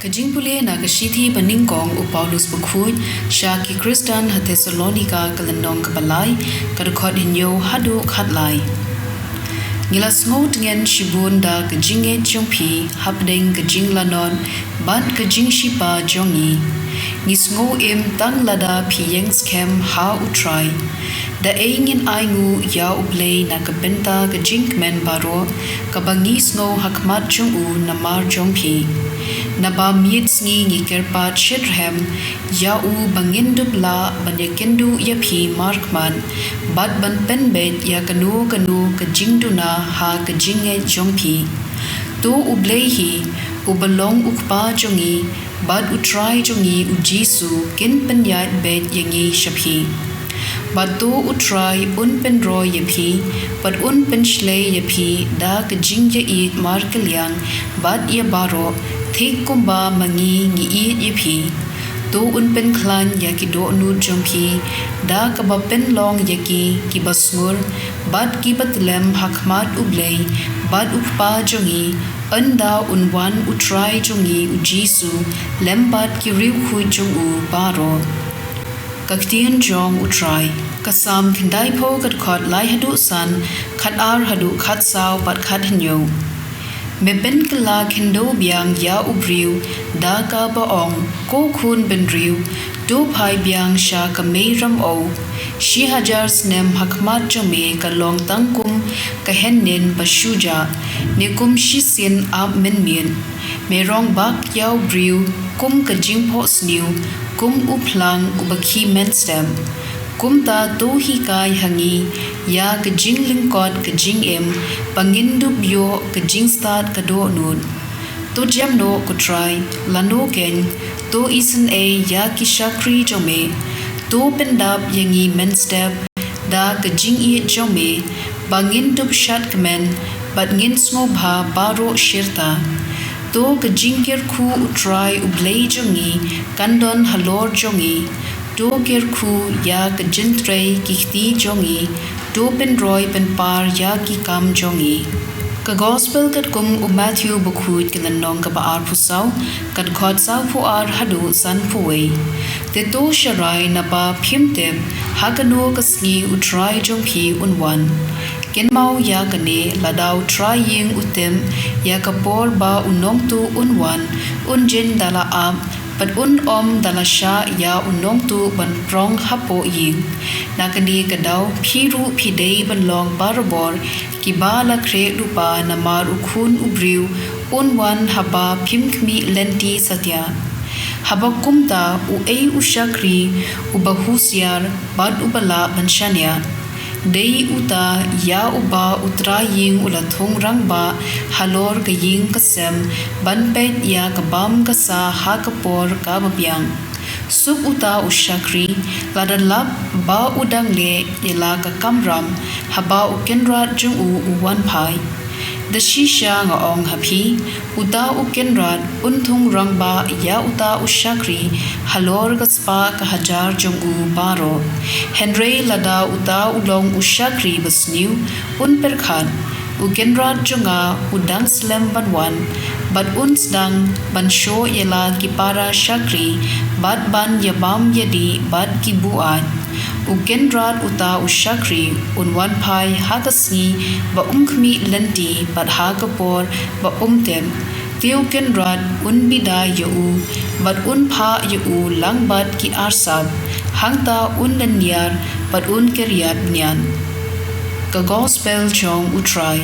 Jingpule na kashiti baningkong u Paulus bukhuj sha ki Kristan ha Thessalonica kalandong kabalai kadukot hinyo hadu khatlai ngilas ngot ngen shibun da kajinge jongpi hapdeng kajing lanon bat kajing shipa jongi ngisngo im tang lada phiyeng scam ha utrai da eingin aingu ya Blei na kabenta kajing men baro kabangi sngo hakmat jungu namar jongpi naba miet sngi ngi kerpa chirhem ya u bangin dubla banyakendu ya phi markman bat ban penbet ya kanu kajing duna ha kajing e jongpi to u Blei hi u balong ukpa jongi bat u try jongi u jisu kin penyat bet yangi shaphi bat to u try un pen roy ya phi bat un pen shlei ya phi da kajing ya it markelyang bat ya baro thik kumba mangi ngi it ya phi to un pen klan ya ki do nu jongpi da ka ba pen long ya ki basngur bat ki batlem hakmat u Blei bat ukpa jongi anda unwan u try jongi u jisu lembat ki riu khu jongu baro ktien jong u try kasam kindai pho kat khot lai hadu san khat ar hadu khat saw bat khat hinyo me ben kala khindo byang ya ubriu da ka ba ong ko khun ben riu do phai byang sha ka me ram o shi hajar snem hakmat jame ka long tangkum ka hennen bashuja ne kum shi sin ap men mien me rong bak yaw briu kum ka jing pho sniu kum uplang ubakhi men stem kum ta to hi kai hangi ya ka jing lingkot ka jing em pangin dub yo ka jing start ka do nun to jam no ko try lano ken to isen a ya ki shakri jome to pendap yangi men step da ka jing i jome bangin dub shat kmen bat ngin sngo bha baro shirta to ka jing ker khu try u Blei jongi kandon halor jongi to ker khu ya ka jintrei ki khti jongi to pen roy pen par ya ki kam jongi ka gospel kat kum u Matthew bukhut kan nong ka ba ar phusau kat khot sau phu ar hadu san phuwei te to sharai na ba phimtem hakano ka sngi u try jong phi unwan kenmau ya kane ladau trying utem ya kapor ba unong tu unwan unjin dala am pat un om dala sha ya unong tu ban prong hapo ying nakani kadau phiru phidei ban long barbor ki bala khre rupa namar ukhun ubriu unwan haba phimkhmi lenti satya haba kumta u ei ushakri u bahusyar bad ubala banshania dei uta ya uba utra ying ula thong rang ba halor ka ying kasem banpet ya kabam ka sa ha kapor ka babyang sub uta ushakri ladalap ba udang le yela ka kamram haba ukenra jung u wan phai the shisha nga ong hapi uta ukenrat unthung rangba ya uta ushakri halor gaspa ka hajar jong u baro henry lada uta ulong ushakri basniu un perkhan ukenrat junga udang slam banwan bat uns dang ban sho yela ki para shakri bat ban yabam yadi bat ki buat ukenrat uta ushakri unwan phai hagasni ba umkhmi lenti bat hakapor ba umtem teukenrat unbida yu bat unpha yu langbat ki arsab hangta unlanyar bat un keryat nyan ka gospel jong utrai